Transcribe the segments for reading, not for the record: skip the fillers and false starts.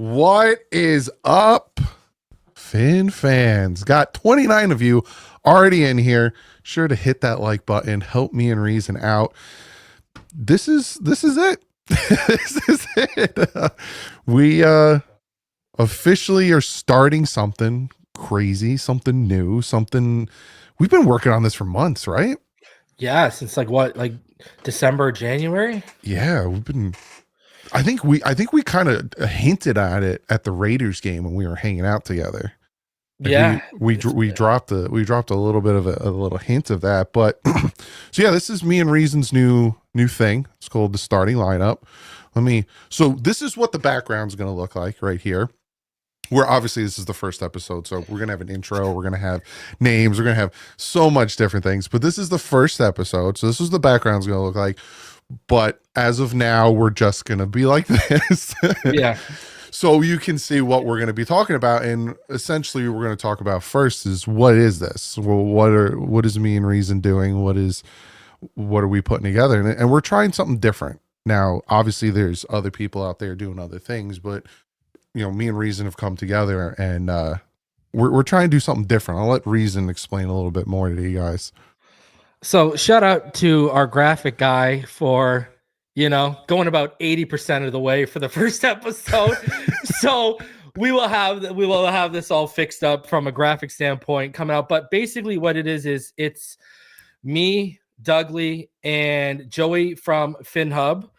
What is up, Finn fans? Got 29 of you already in here. Sure to hit that like button. Help me and Reason out. This is it. This is it. We officially are starting something crazy, something new, something we've been working on this for months, right? Yeah, since like December, January? Yeah, we've been I think we kind of hinted at it at the Raiders game when we were hanging out together. Like Yeah. we dropped a little bit of a little hint of that, but so yeah, this is me and Reason's new thing. It's called the starting lineup. So this is what the background's going to look like right here. Where obviously this is the first episode, so we're gonna have an intro, we're gonna have names, we're gonna have so much different things. But this is the first episode, so this is the background's gonna look like. But as of now, we're just gonna be like this. Yeah. So you can see what we're gonna be talking about, and essentially we're gonna talk about first is what is this? Well, what is me and Reason doing? What are we putting together? And we're trying something different. Now, obviously, there's other people out there doing other things, but you know, me and Reason have come together, and we're trying to do something different. I'll let Reason explain a little bit more to you guys. So shout out to our graphic guy for, going about 80% of the way for the first episode. So we will have this all fixed up from a graphic standpoint coming out. But basically what it is it's me, Dougley, and Joey from FinHub.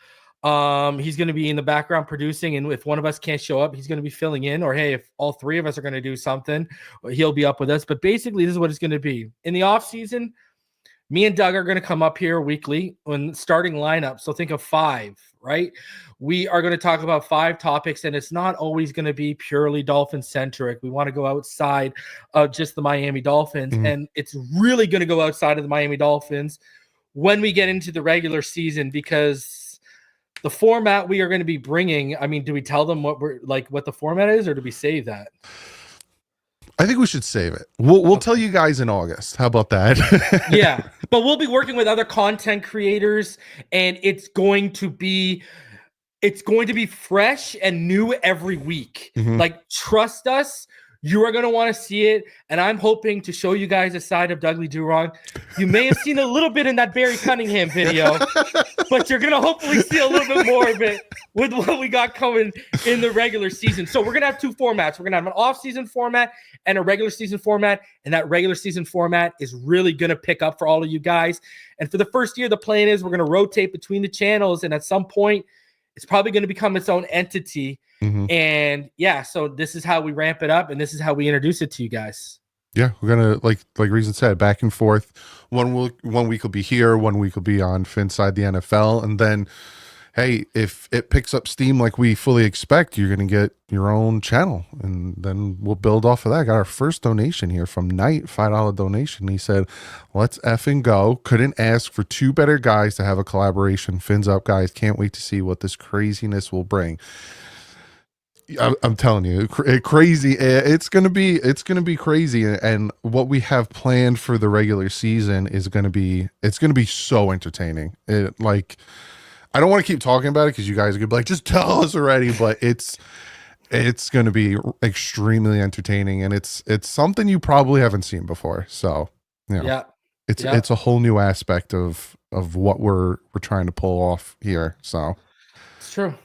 He's going to be in the background producing, and if one of us can't show up, he's going to be filling in, or hey, if all three of us are going to do something, he'll be up with us. But basically this is what it's going to be. In the off season, me and Doug are going to come up here weekly when starting lineup. So think of 5, right? We are going to talk about 5 topics, and it's not always going to be purely Dolphin centric. We want to go outside of just the Miami Dolphins, and it's really going to go outside of the Miami Dolphins when we get into the regular season, because the format we are going to be bringing, I mean, do we tell them what the format is, or do we save that? I think we should save it. We'll tell you guys in August. How about that? Yeah, but we'll be working with other content creators, and it's going to be fresh and new every week. Like, trust us. You are going to want to see it, and I'm hoping to show you guys a side of DouglieDoWrong. You may have seen a little bit in that Barry Cunningham video, but you're going to hopefully see a little bit more of it with what we got coming in the regular season. So we're going to have 2 formats. We're going to have an off-season format and a regular season format, and that regular season format is really going to pick up for all of you guys. And for the first year, the plan is we're going to rotate between the channels, and at some point, it's probably going to become its own entity. And yeah, so this is how we ramp it up, and this is how we introduce it to you guys. Yeah, we're gonna like Reason said, back and forth. One week will be here, one week will be on Finside the NFL, and then hey, if it picks up steam like we fully expect, you're gonna get your own channel, and then we'll build off of that. Got our first donation here from Knight, $5 donation. He said, "Let's effing go! Couldn't ask for 2 better guys to have a collaboration. Fins up, guys! Can't wait to see what this craziness will bring." I'm telling you, crazy. It's gonna be crazy, and what we have planned for the regular season is gonna be so entertaining. I don't want to keep talking about it because you guys are gonna be like, just tell us already. But it's gonna be extremely entertaining, and it's something you probably haven't seen before. So it's a whole new aspect of what we're trying to pull off here. So it's true.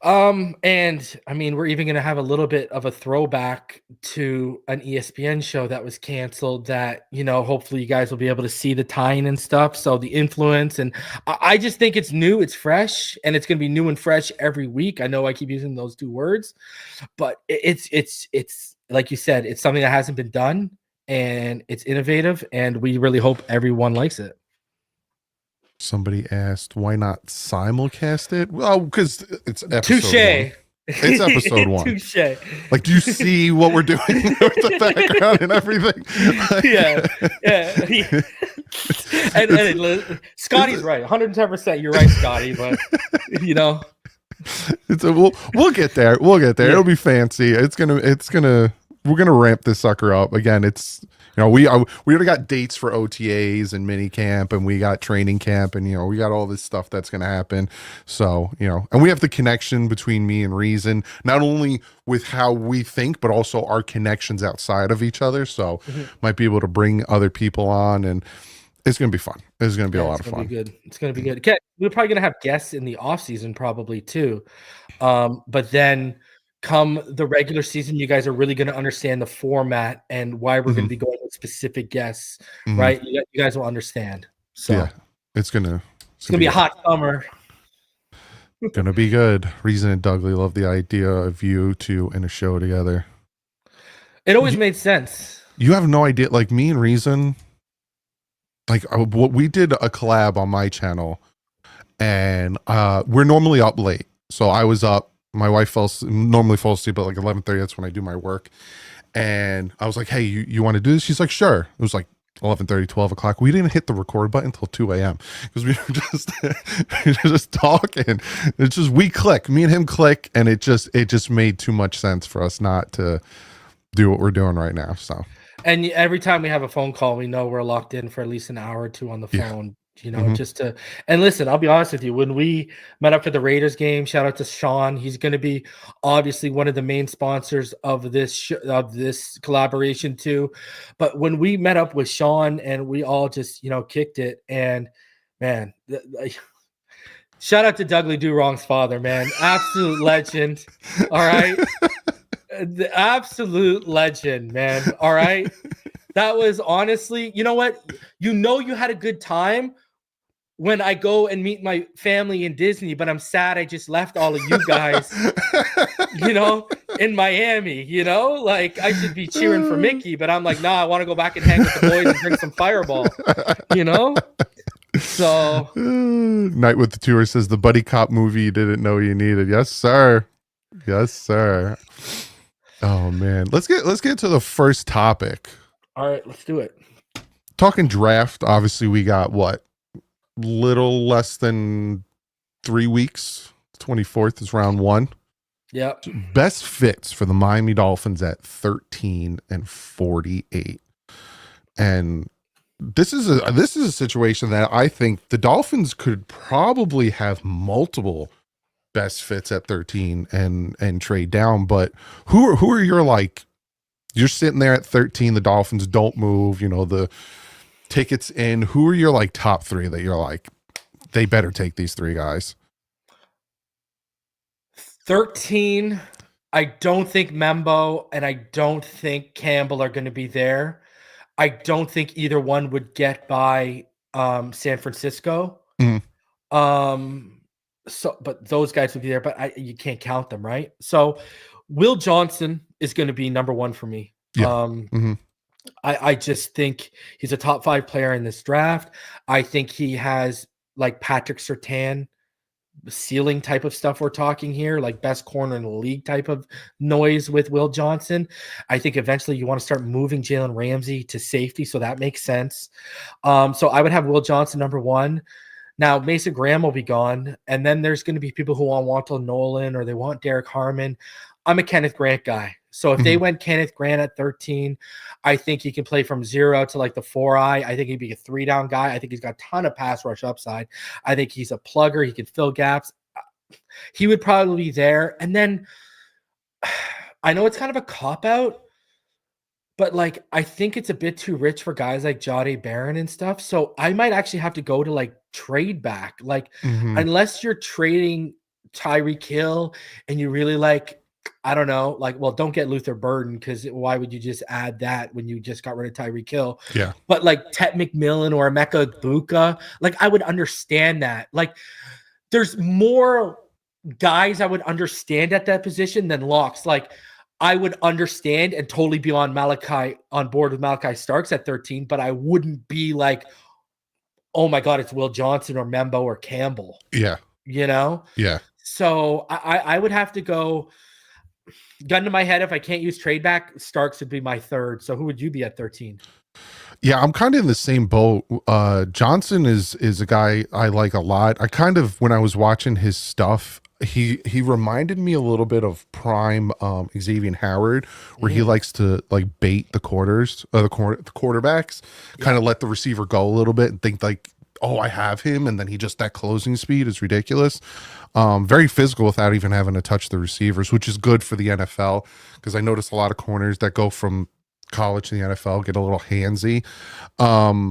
And I mean, we're even going to have a little bit of a throwback to an ESPN show that was canceled that, hopefully you guys will be able to see the tie-in and stuff. So the influence, and I just think it's new, it's fresh, and it's going to be new and fresh every week. I know I keep using those 2 words, but it's like you said, it's something that hasn't been done, and it's innovative, and we really hope everyone likes it. Somebody asked, why not simulcast it? Well, because it's episode Touché. 1. It's episode 1. Touché. Like, do you see what we're doing with the background and everything? Yeah. And Scotty's right. 110%. You're right, Scotty. But, we'll get there. We'll get there. Yeah. It'll be fancy. gonna ramp this sucker up again. It's we already got dates for OTAs and mini camp, and we got training camp, and we got all this stuff that's gonna happen. So and we have the connection between me and Reason, not only with how we think, but also our connections outside of each other. So might be able to bring other people on, and it's gonna be fun. It's gonna be a lot of fun. Good. It's gonna be good. Okay, we're probably gonna have guests in the off season probably too, but then come the regular season, you guys are really going to understand the format and why we're going to be going with specific guests, right? You guys will understand. So yeah, it's gonna be a hot summer. Gonna be good. Reason and Dougley love the idea of you two in a show together. It always made sense. You have no idea. Like me and Reason, like we did a collab on my channel, and we're normally up late. So I was up. My wife normally falls asleep at like 11:30. That's when I do my work. And I was like, hey, you want to do this? She's like, sure. It was like 11:30, 12 o'clock. We didn't hit the record button until 2 a.m. because we were just talking. It's just, we click. Me and him click. And it just made too much sense for us not to do what we're doing right now. So. And every time we have a phone call, we know we're locked in for at least an hour or two on the phone. Just to, and listen, I'll be honest with you, when we met up for the Raiders game, shout out to Sean. He's going to be obviously one of the main sponsors of this collaboration too. But when we met up with Sean and we all just, kicked it, and man, shout out to DouglieDoWrong's father, man, absolute legend. All right. The absolute legend, man. All right. That was honestly, you know what? You had a good time when I go and meet my family in Disney, but I'm sad I just left all of you guys, in Miami, like I should be cheering for Mickey, but I'm like, nah, I want to go back and hang with the boys and drink some Fireball, So Night with the Tour says the buddy cop movie you didn't know you needed. Yes, sir. Yes, sir. Oh man. Let's get to the first topic. All right, let's do it. Talking draft, obviously we got little less than 3 weeks. 24th is round 1. Yep. Best fits for the Miami Dolphins at 13 and 48. And this is a situation that I think the Dolphins could probably have multiple best fits at 13 and trade down. But who are your you're sitting there at 13, the Dolphins don't move, the tickets in. Who are your top 3 that you're like, they better take these 3 guys? 13, I don't think Membo and I don't think Campbell are going to be there. I don't think either one would get by San Francisco. But those guys would be there, but you can't count them, right? So Will Johnson is going to be number 1 for me. Yeah. I just think he's a top 5 player in this draft. I think he has Patrick Surtain ceiling type of stuff we're talking here, best corner in the league type of noise with Will Johnson. I think eventually you want to start moving Jalen Ramsey to safety, so that makes sense. So I would have Will Johnson number 1. Now, Mason Graham will be gone, and then there's going to be people who want Wan'Dale Nolan or they want Derek Harmon. I'm a Kenneth Grant guy. So if they went Kenneth Grant at 13, I think he can play from 0 to the 4-eye. I think he'd be a 3-down guy. I think he's got a ton of pass rush upside. I think he's a plugger. He can fill gaps. He would probably be there. And then I know it's kind of a cop-out, but I think it's a bit too rich for guys like Jahdae Barron and stuff. So I might actually have to go to trade back. Unless you're trading Tyreek Hill and you really I don't know, well, don't get Luther Burden, because why would you just add that when you just got rid of Tyreek Hill? Yeah. But Tet McMillan or Emeka Egbuka, I would understand that. There's more guys I would understand at that position than locks. I would understand and totally be on board with Malachi Starks at 13, but I wouldn't be oh my God, it's Will Johnson or Membo or Campbell. Yeah. Yeah. So I would have to go, gun to my head, if I can't use trade back, Starks would be my 3rd. So who would you be at 13? Yeah, I'm kind of in the same boat. Johnson is a guy I like a lot. I kind of, when I was watching his stuff, he reminded me a little bit of prime Xavier Howard, where he likes to like bait the the quarterbacks, kind of let the receiver go a little bit and think like, oh, I have him, and then that closing speed is ridiculous. Very physical without even having to touch the receivers, which is good for the NFL, because I noticed a lot of corners that go from college to the NFL get a little handsy. I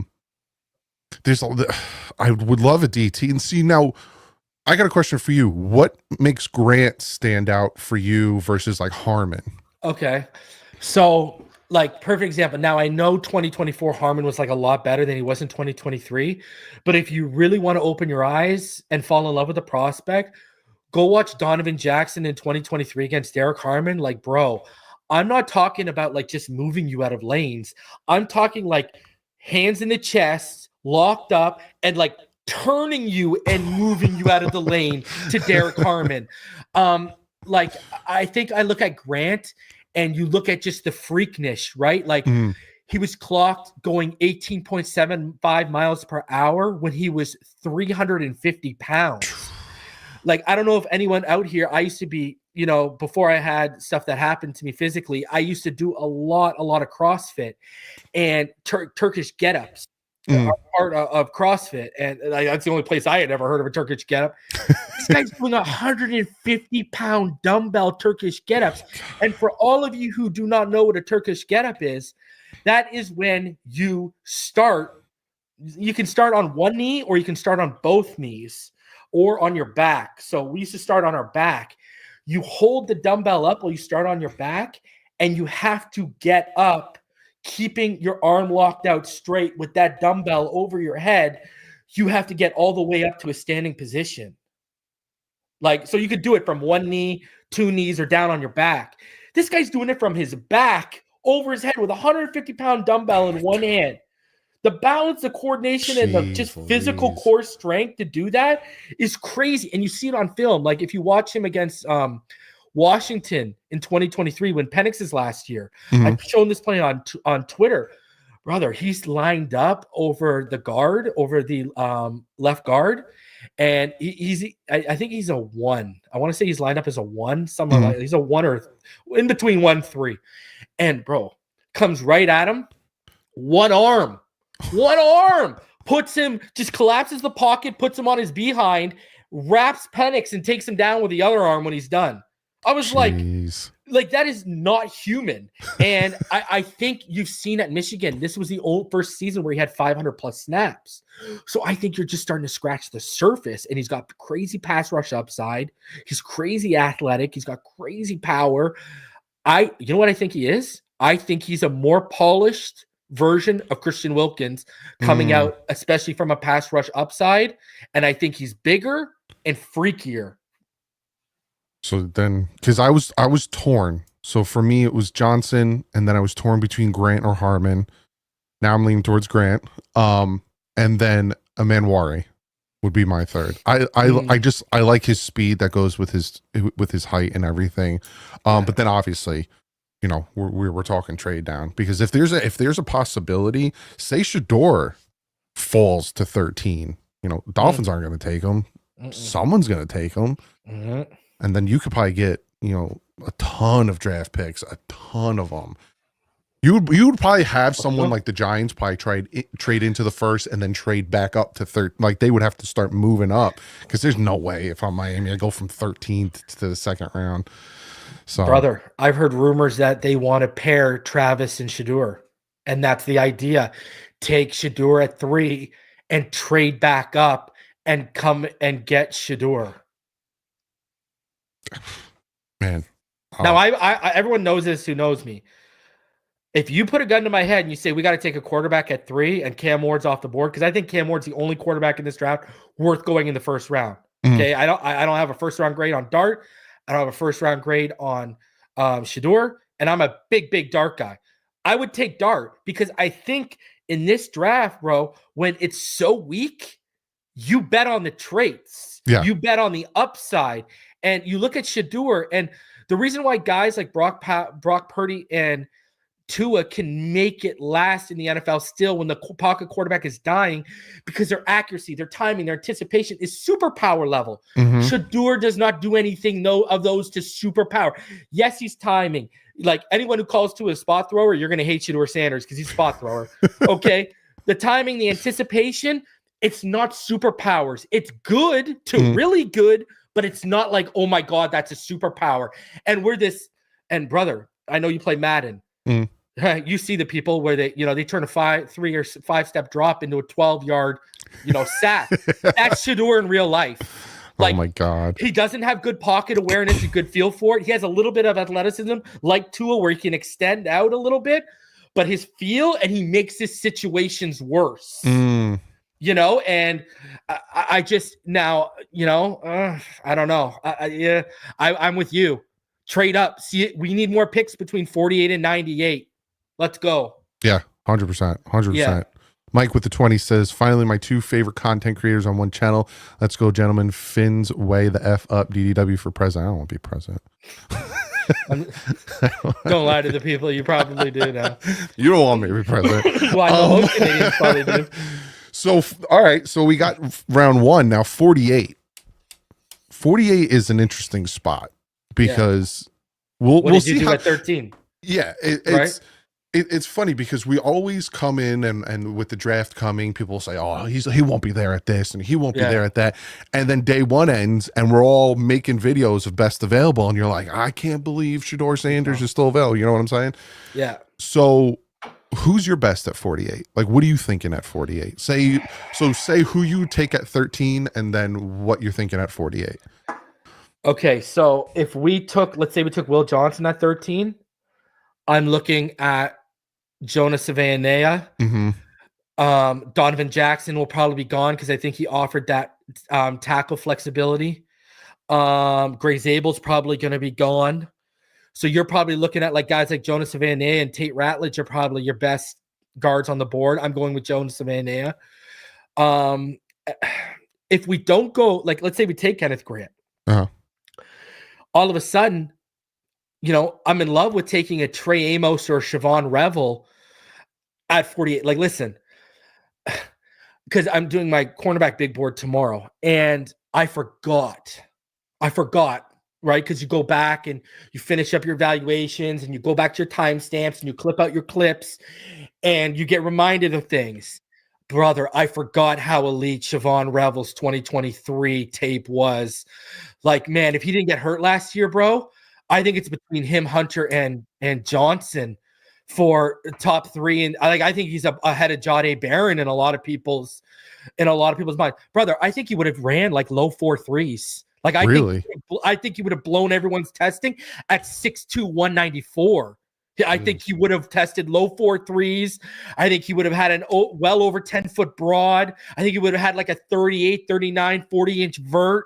would love a DT, and see now. I got a question for you. What makes Grant stand out for you versus like Harmon? Okay. So, like, perfect example. Now, I know 2024 Harmon was like a lot better than he was in 2023. But if you really want to open your eyes and fall in love with the prospect, go watch Donovan Jackson in 2023 against Derek Harmon. Like, bro, I'm not talking about like just moving you out of lanes. I'm talking like hands in the chest, locked up, and like turning you and moving you out of the lane to Derek Harmon. Like, I think I look at Grant and you look at just the freaknish, right? Like, he was clocked going 18.75 miles per hour when he was 350 pounds. Like, I don't know if anyone out here, I used to be, you know, before I had stuff that happened to me physically, I used to do a lot of CrossFit and Turkish get-ups. Are part of CrossFit, and that's the only place I had ever heard of a Turkish get-up. This guy's doing 150-pound dumbbell Turkish get-ups, and for all of you who do not know what a Turkish get-up is, that is when you start. You can start on one knee, or you can start on both knees, or on your back. So we used to start on our back. You hold the dumbbell up while you start on your back, and you have to get up, keeping your arm locked out straight with that dumbbell over your head. You have to get all the way up to a standing position. Like, so you could do it from one knee, two knees, or down on your back. This guy's doing it from his back over his head with a 150-pound dumbbell in one hand. The balance, the coordination, and the just physical core strength to do that is crazy. And you see it on film. Like, if you watch him against Washington in 2023 when Penix's last year. I've shown this play on Twitter. Brother, he's lined up over the guard, over the left guard, and I think he's a 1. I want to say he's lined up as a 1, somewhere like he's a 1 or in between 1-3. And bro, comes right at him. One arm, puts him, just collapses the pocket, puts him on his behind, wraps Penix and takes him down with the other arm when he's done. I was like, that is not human. And I think you've seen at Michigan, this was the first season where he had 500 plus snaps. So I think you're just starting to scratch the surface, and he's got crazy pass rush upside. He's crazy athletic. He's got crazy power. You know what I think he is? I think he's a more polished version of Christian Wilkins coming out, especially from a pass rush upside. And I think he's bigger and freakier. So then, because I was torn. So for me, it was Johnson, and then I was torn between Grant or Harmon. Now I'm leaning towards Grant. And then Amanwari would be my third. I like his speed that goes with his height and everything. But then obviously, you know, we're talking trade down, because if there's a possibility, say Shador falls to 13, you know, Dolphins aren't going to take him. Someone's going to take him. And then you could probably get, you know, a ton of draft picks, a ton of them. You would probably have someone like the Giants probably trade into the first and then trade back up to third. Like, they would have to start moving up, because there's no way if I'm Miami I go from 13th to the second round. So, brother, I've heard rumors that they want to pair Travis and Shador, and that's the idea. Take Shador at 3 and trade back up and come and get Shador. Man, now I everyone knows this who knows me. If you put a gun to my head and you say we got to take a quarterback at 3 and Cam Ward's off the board, because I think Cam Ward's the only quarterback in this draft worth going in the first round. Okay, I don't have a first round grade on Dart. I don't have a first round grade on Shador, and I'm a big Dart guy. I would take Dart, because I think in this draft, bro, when it's so weak, you bet on the traits. Yeah. You bet on the upside. And you look at Shador, and the reason why guys like Brock Purdy and Tua can make it last in the NFL still when the pocket quarterback is dying, because their accuracy, their timing, their anticipation is superpower level. Shedeur does not do anything of those to superpower. Yes, he's timing. Like anyone who calls Tua a spot thrower, you're going to hate Shedeur Sanders because he's a spot thrower. Okay. The timing, the anticipation, it's not superpowers. It's good to really good, but it's not like, oh my God, that's a superpower. And and brother, I know you play Madden. You see the people where they turn a 3 or 5 step drop into a 12-yard, sack. That's Shedeur in real life. Like, oh my God. He doesn't have good pocket awareness, a good feel for it. He has a little bit of athleticism like Tua where he can extend out a little bit, but his feel, and he makes his situations worse. And I just now, I don't know. I'm with you. Trade up. See, we need more picks between 48 and 98. Let's go. Yeah, 100%. 100%. Yeah. Mike with the 20 says, finally, my 2 favorite content creators on one channel. Let's go, gentlemen. Finn's way the F up. DDW for president. I don't want to be president. Don't lie to the people. You probably do now. You don't want me to be president. Well, I know most Canadians probably do. So, all right. So we got round 1. Now 48. 48 is an interesting spot because we'll see how at 13. Yeah, it's funny because we always come in and with the draft coming, people say, oh, he won't be there at this and he won't be there at that. And then day 1 ends and we're all making videos of best available. And you're like, I can't believe Shedeur Sanders is still available. You know what I'm saying? Yeah. So who's your best at 48? Like, what are you thinking at 48? Say who you take at 13 and then what you're thinking at 48. Okay. So if let's say we took Will Johnson at 13, I'm looking at Jonah Savaiinaea. Donovan Jackson will probably be gone because I think he offered that tackle flexibility. Gray Zabel's probably going to be gone. So you're probably looking at like guys like Jonah Savaiinaea and Tate Ratledge are probably your best guards on the board. I'm going with Jonah Savaiinaea. If we don't go, like, let's say we take Kenneth Grant. All of a sudden, I'm in love with taking a Trey Amos or Siobhan Revel at 48. Like, listen, because I'm doing my cornerback big board tomorrow, and I forgot, right? Because you go back and you finish up your evaluations and you go back to your timestamps and you clip out your clips and you get reminded of things. Brother, I forgot how elite Siobhan Revel's 2023 tape was. Like, man, if he didn't get hurt last year, bro, I think it's between him, Hunter, and Johnson for top 3. And I think he's ahead of Jahdae Barron in a lot of people's mind. Brother, I think he would have ran like low 4.3s. Like, I think he would have blown everyone's testing at 6'2", 194. I think he would have tested low 4.3s. I think he would have had an well over 10-foot broad. I think he would have had like a 38, 39, 40-inch vert.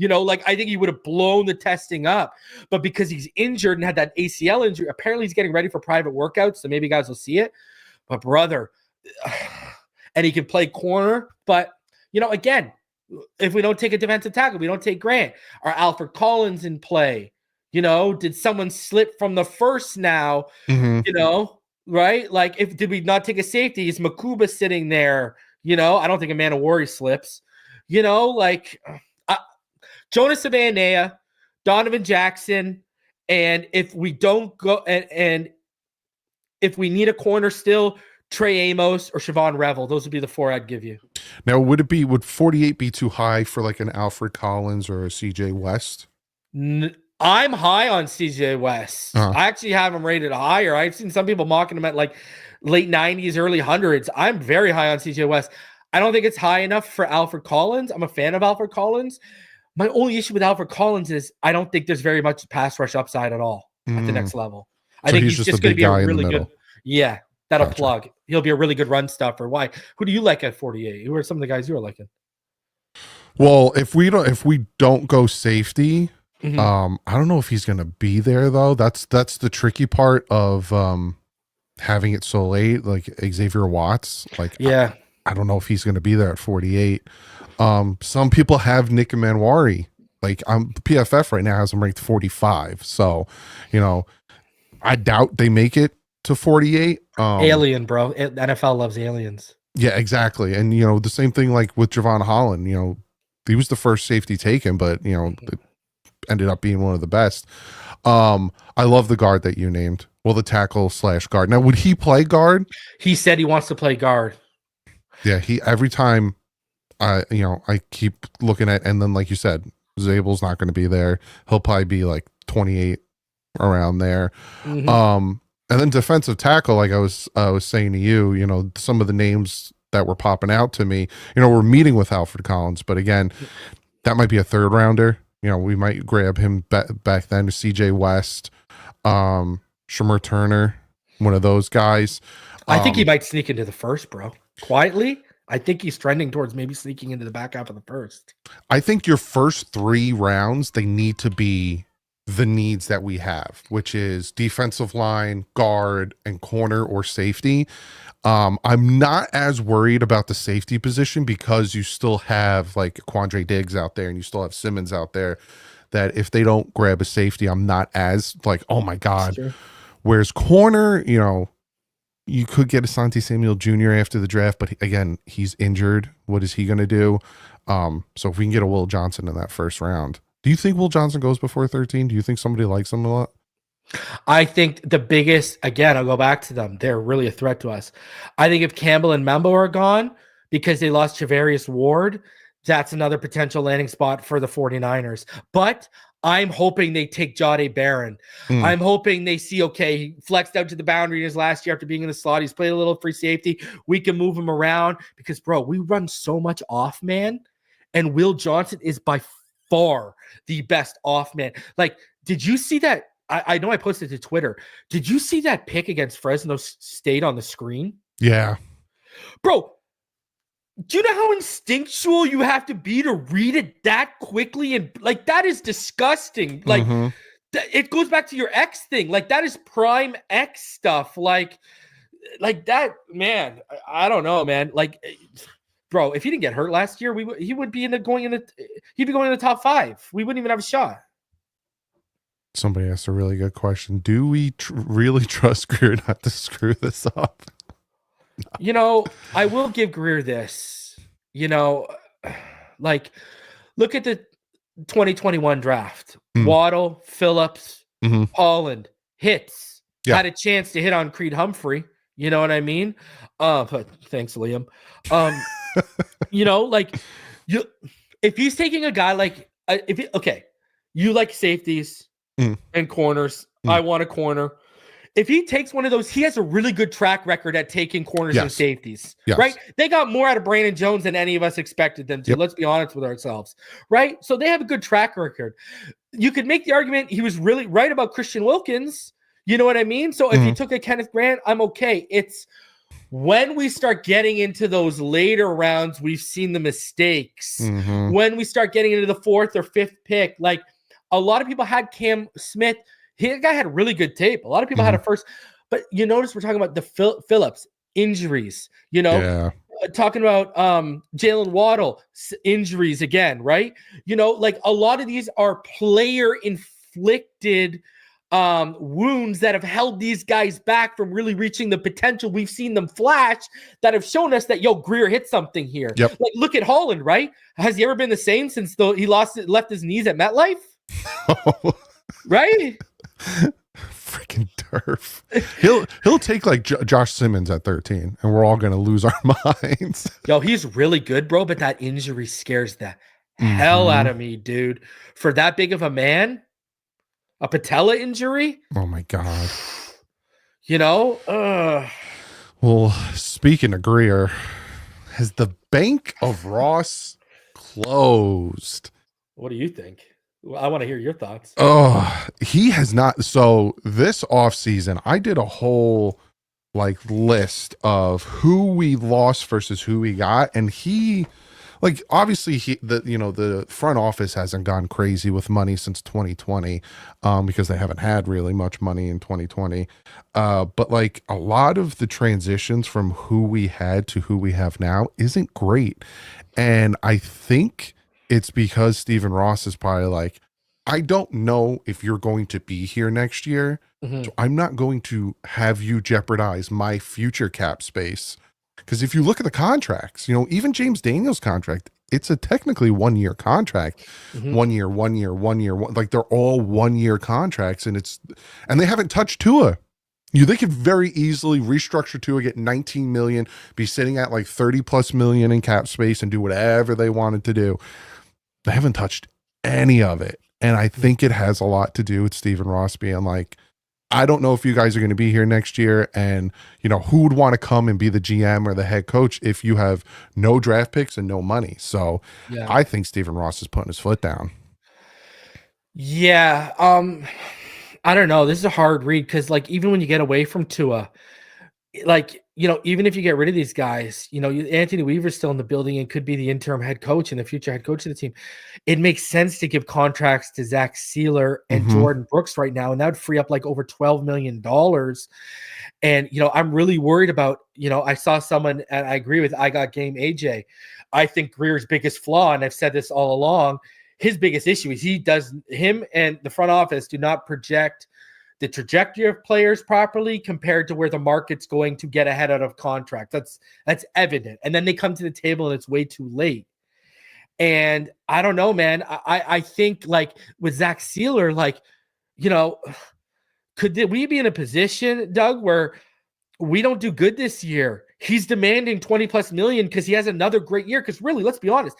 I think he would have blown the testing up. But because he's injured and had that ACL injury, apparently he's getting ready for private workouts, so maybe guys will see it. But brother, and he can play corner. But, again, if we don't take a defensive tackle, we don't take Grant. Are Alfred Collins in play? Did someone slip from the first now? Right? Like, did we not take a safety? Is Makuba sitting there? I don't think Amanda Worry slips. Jonah Savaiinaea, Donovan Jackson, and if we don't go and if we need a corner still, Trey Amos or Siobhan Revel. Those would be the 4 I'd give you. Now, would 48 be too high for like an Alfred Collins or a CJ West? I'm high on CJ West. I actually have him rated higher. I've seen some people mocking him at like late 90s, early 100s. I'm very high on CJ West. I don't think it's high enough for Alfred Collins. I'm a fan of Alfred Collins. My only issue with Alfred Collins is I don't think there's very much pass rush upside at all at the next level. I think he's just going to be a really good. Yeah, that'll plug. He'll be a really good run stuffer. Why? Who do you like at 48? Who are some of the guys you are liking? Well, if we don't go safety, I don't know if he's going to be there though. That's the tricky part of having it so late. Like Xavier Watts, I don't know if he's going to be there at 48. Some people have Nick Manwari. Like, PFF right now has him ranked 45. So, I doubt they make it to 48. Alien, bro. NFL loves aliens. Yeah, exactly. And, the same thing like with Javon Holland, he was the first safety taken, but, it ended up being one of the best. I love the guard that you named. Well, the tackle / guard. Now, would he play guard? He said he wants to play guard. Yeah, every time I keep looking at, and then like you said, Zabel's not going to be there. He'll probably be like 28 around there. And then defensive tackle, like I was saying to you, some of the names that were popping out to me, we're meeting with Alfred Collins, but again, that might be a third rounder. We might grab him back then to CJ West, Shamir Turner, one of those guys. I think he might sneak into the first, bro. Quietly, I think he's trending towards maybe sneaking into the back half of the first. I think your first 3 rounds, they need to be the needs that we have, which is defensive line, guard, and corner or safety. I'm not as worried about the safety position because you still have like Quandre Diggs out there and you still have Simmons out there, that if they don't grab a safety, I'm not as like, oh my God. Whereas corner, you could get Asante Samuel Jr. after the draft, but again, he's injured. What is he going to do? So if we can get a Will Johnson in that first round. Do you think Will Johnson goes before 13? Do you think somebody likes him a lot? I think the biggest, again, I'll go back to them. They're really a threat to us. I think if Campbell and Membo are gone because they lost Javarius Ward, that's another potential landing spot for the 49ers. But I'm hoping they take Jahdae Barron. I'm hoping they see, okay, he flexed out to the boundary his last year after being in the slot. He's played a little free safety. We can move him around because, bro, we run so much off man, and Will Johnson is by far the best off man. Like, did you see that? I know I posted to Twitter. Did you see that pick against Fresno State on the screen? Yeah. Bro, do you know how instinctual you have to be to read it that quickly? And like, that is disgusting. Like, it goes back to your X thing. Like, that is prime X stuff. Like that, man. I don't know, man. Like, bro, if he didn't get hurt last year, he would be going in the top 5. We wouldn't even have a shot. Somebody asked a really good question. Do we really trust Grier not to screw this up? I will give Grier this. Like, look at the 2021 draft. Waddle, Phillips, Holland, hits. Yeah. Had a chance to hit on Creed Humphrey. You know what I mean? But thanks, Liam. If he's taking a guy like, you like safeties and corners. I want a corner. If he takes one of those, he has a really good track record at taking corners and safeties, right? They got more out of Brandon Jones than any of us expected them to. Let's be honest with ourselves, right? So they have a good track record. You could make the argument he was really right about Christian Wilkins. You know what I mean? So if he took a Kenneth Grant, I'm okay. It's when we start getting into those later rounds, we've seen the mistakes. When we start getting into the 4th or 5th pick, like a lot of people had Cam Smith. That guy had really good tape. A lot of people had a first, but you notice we're talking about the Phillips injuries, talking about Jalen Waddle injuries again, right? Like a lot of these are player inflicted wounds that have held these guys back from really reaching the potential. We've seen them flash that have shown us that, Grier hit something here. Like, look at Holland, right? Has he ever been the same since he left his knees at MetLife? Right? Freaking turf. He'll take like Josh Simmons at 13 and we're all going to lose our minds. He's really good, bro, but that injury scares the hell out of me, dude. For that big of a man, a patella injury? Oh my God. Well, speaking of Grier, has the Bank of Ross closed? What do you think? I want to hear your thoughts. Oh, he has not. So this offseason, I did a whole list of who we lost versus who we got. And obviously the front office hasn't gone crazy with money since 2020 because they haven't had really much money in 2020. But a lot of the transitions from who we had to who we have now isn't great. And I think it's because Stephen Ross is probably I don't know if you're going to be here next year. Mhm. So I'm not going to have you jeopardize my future cap space. Because if you look at the contracts, even James Daniels' contract, it's a technically 1-year contract. Mhm. 1 year, 1 year, 1 year, like they're all 1-year contracts, and they haven't touched Tua. They could very easily restructure Tua, get 19 million, be sitting at like 30 plus million in cap space and do whatever they wanted to do. They haven't touched any of it. And I think it has a lot to do with Stephen Ross being like, I don't know if you guys are going to be here next year, and who would want to come and be the GM or the head coach if you have no draft picks and no money. So Yeah. I think Stephen Ross is putting his foot down. Yeah. I don't know. This is a hard read because, like, even when you get away from Tua, like, even if you get rid of these guys, Anthony Weaver's still in the building and could be the interim head coach and the future head coach of the team. It makes sense to give contracts to Zach Sealer and Jordan Brooks right now, and that would free up like over $12 million. And, I'm really worried about, I saw someone, and I agree with I Got Game AJ. I think Grier's biggest flaw, and I've said this all along, his biggest issue is him and the front office do not project the trajectory of players properly compared to where the market's going to get ahead out of contract. That's evident. And then they come to the table and it's way too late. And I don't know, man. I think like with Zach Sealer, like, could we be in a position, Doug, where we don't do good this year? He's demanding 20 plus million because he has another great year. Because really, let's be honest,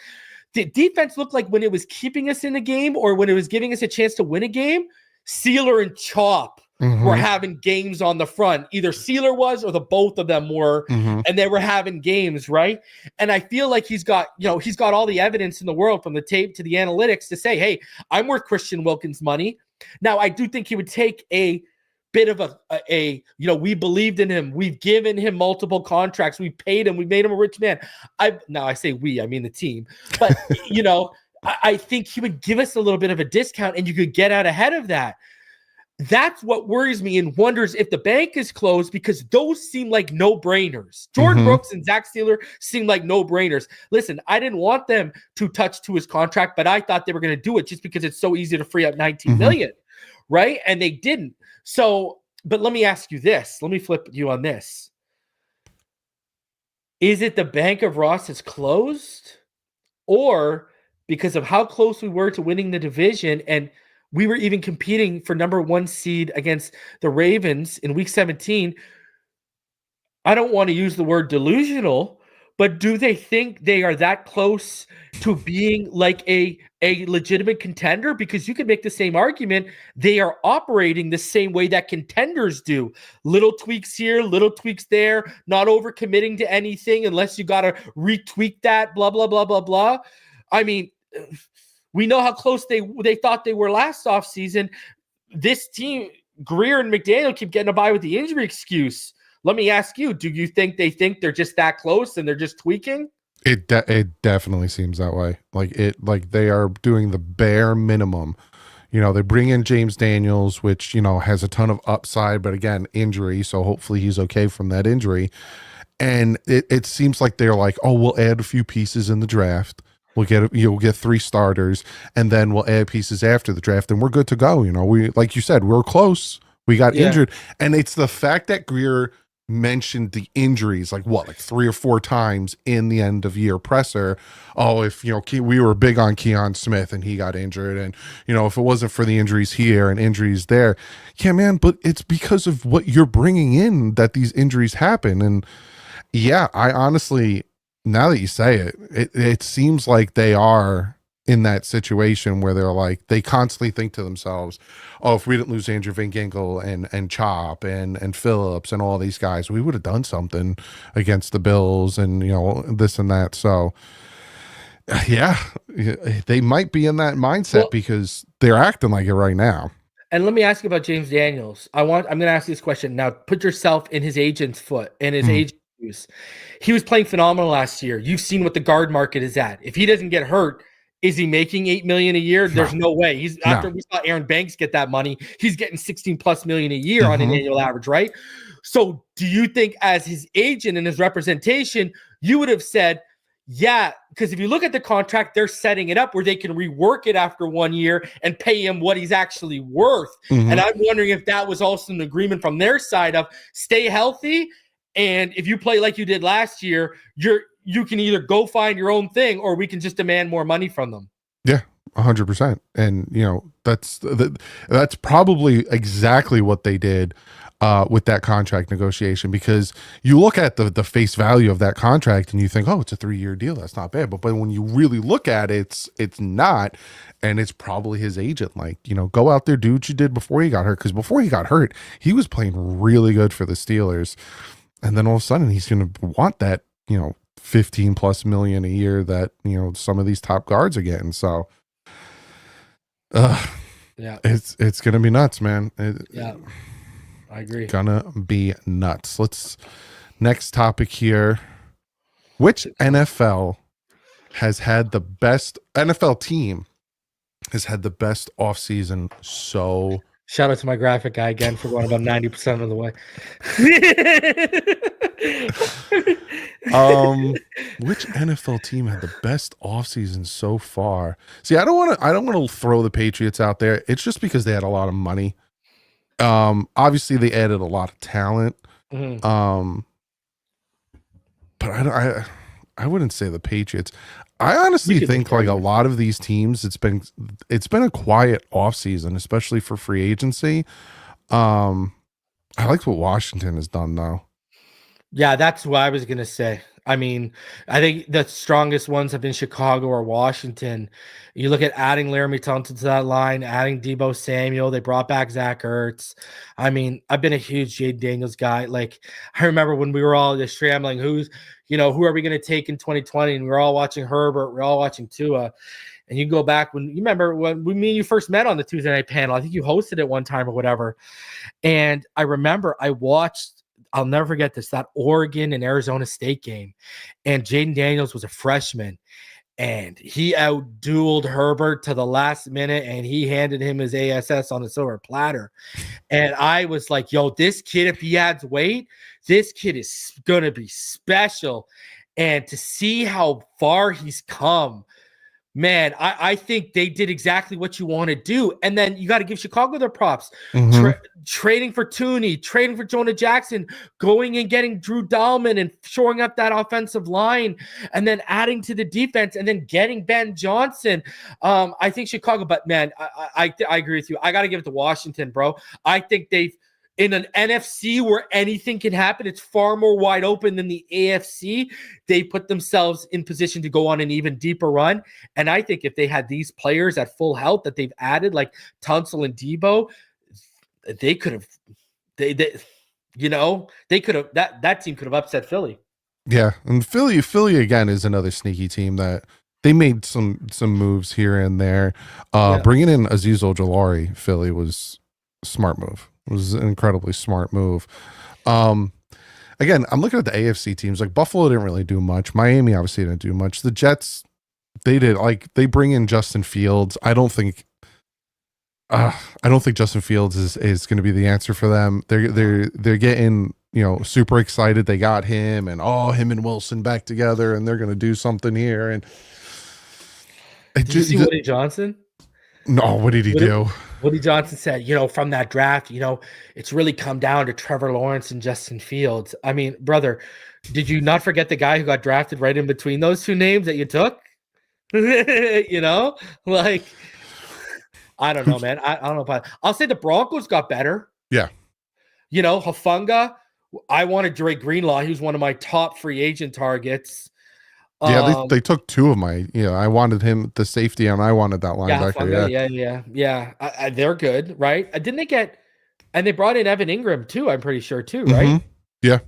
the defense looked like when it was keeping us in the game or when it was giving us a chance to win a game, Sealer and Chop were having games on the front. Either Sealer was or the both of them were, and they were having games, right? And I feel like he's got all the evidence in the world, from the tape to the analytics, to say, hey, I'm worth Christian Wilkins' money. Now, I do think he would take a bit of we believed in him. We've given him multiple contracts. We paid him. We made him a rich man. I say we, I mean the team. But, I think he would give us a little bit of a discount and you could get out ahead of that. That's what worries me and wonders if the bank is closed, because those seem like no-brainers. Jordan Brooks and Zach Sealer seem like no-brainers. Listen, I didn't want them to touch to his contract, but I thought they were going to do it just because it's so easy to free up 19 million, right? And they didn't. So, but let me ask you this. Let me flip you on this. Is it the bank of Ross is closed, or because of how close we were to winning the division, and we were even competing for number 1 seed against the Ravens in week 17. I don't want to use the word delusional, but do they think they are that close to being like a legitimate contender? Because you could make the same argument. They are operating the same way that contenders do. Little tweaks here, little tweaks there, not overcommitting to anything unless you got to retweak that, blah, blah, blah, blah, blah. I mean, we know how close they thought they were last offseason. This team, Grier and McDaniel, keep getting by with the injury excuse. Let me ask you, do you think they're just that close and they're just tweaking? It definitely seems that way. Like they are doing the bare minimum. They bring in James Daniels, which, has a ton of upside, but again, injury. So hopefully he's okay from that injury. And it seems like they're like, oh, we'll add a few pieces in the draft. You'll get 3 starters, and then we'll add pieces after the draft, and we're good to go. We, like you said, we're close. We got injured, and it's the fact that Grier mentioned the injuries like 3 or 4 times in the end of year presser. Oh, if we were big on Keon Smith and he got injured, and if it wasn't for the injuries here and injuries there, yeah, man. But it's because of what you're bringing in that these injuries happen, and yeah, I honestly. Now that you say it, it seems like they are in that situation where they're like, they constantly think to themselves, oh, if we didn't lose Andrew Van Ginkel and Chop and Phillips and all these guys, we would have done something against the Bills and, this and that. So, yeah, they might be in that mindset because they're acting like it right now. And let me ask you about James Daniels. I'm going to ask you this question. Now, put yourself in his agent's foot, in his agent's shoes. He was playing phenomenal last year. You've seen what the guard market is at. If he doesn't get hurt, is he making $8 million a year? There's no way. After we saw Aaron Banks get that money, he's getting 16 plus million a year on an annual average, right? So do you think as his agent and his representation, you would have said, Yeah, because if you look at the contract, they're setting it up where they can rework it after 1 year and pay him what he's actually worth. Mhm. And I'm wondering if that was also an agreement from their side of stay healthy, and if you play like you did last year, you can either go find your own thing or we can just demand more money from them. Yeah, 100%. And that's probably exactly what they did with that contract negotiation, because you look at the face value of that contract and you think, oh, it's a 3-year deal, that's not bad. But when you really look at it, it's not. And it's probably his agent, like, go out there, do what you did before he got hurt. Because before he got hurt, he was playing really good for the Steelers. And then all of a sudden he's going to want that, 15 plus million a year that, some of these top guards are getting. So, yeah, it's going to be nuts, man. Yeah, I agree. Gonna be nuts. Next topic here. Which NFL team has had the best offseason? So shout out to my graphic guy again for going about 90% of the way. Which NFL team had the best offseason so far? See, I don't want to throw the Patriots out there. It's just because they had a lot of money. Obviously they added a lot of talent. Mm-hmm. But I wouldn't say the Patriots. I honestly think like a lot of these teams, it's been a quiet offseason, especially for free agency. I like what Washington has done though. Yeah, that's what I was gonna say. I mean, I think the strongest ones have been Chicago or Washington. You look at adding Laramie Tunsil to that line, adding Deebo Samuel. They brought back Zach Ertz. I mean, I've been a huge Jade Daniels guy. Like, I remember when we were all just scrambling, who are we going to take in 2020? And we were all watching Herbert. We're all watching Tua. And you go back you remember when me and you first met on the Tuesday night panel. I think you hosted it one time or whatever. And I remember I'll never forget this, that Oregon and Arizona State game. And Jaden Daniels was a freshman. And he outdueled Herbert to the last minute, and he handed him his ASS on a silver platter. And I was like, yo, this kid, if he adds weight, this kid is going to be special. And to see how far he's come, man, I think they did exactly what you want to do. And then you got to give Chicago their props. Mm-hmm. Trading for Tooney, trading for Jonah Jackson, going and getting Drew Dahlman and shoring up that offensive line, and then adding to the defense, and then getting Ben Johnson. I think Chicago, but man, I agree with you. I got to give it to Washington, bro. I think they've, in an NFC where anything can happen, it's far more wide open than the AFC. They put themselves in position to go on an even deeper run. And I think if they had these players at full health that they've added, like Tunsil and Deebo, they could have, they could have, that team could have upset Philly. Yeah. And Philly again is another sneaky team that they made some moves here and there. Bringing in Azeez Ojulari, Philly was a smart move. It was an incredibly smart move. Again, I'm looking at the AFC teams. Like Buffalo didn't really do much. Miami obviously didn't do much. The Jets, they did. Like they bring in Justin Fields. I don't think Justin Fields is going to be the answer for them. They're getting super excited. They got him and him and Wilson back together, and they're going to do something here. And did you see Woody Johnson? No, what did he do? Woody Johnson said, from that draft, it's really come down to Trevor Lawrence and Justin Fields. I mean, brother, did you not forget the guy who got drafted right in between those two names that you took? Like, I don't know, man. I don't know about. I'll say the Broncos got better. Yeah. Hufanga. I wanted Dre Greenlaw. He was one of my top free agent targets. Yeah, they took two of my. I wanted him the safety, and I wanted that linebacker. Yeah. They're good, right? Didn't they get? And they brought in Evan Ingram too. I'm pretty sure too, right? Mm-hmm. Yeah.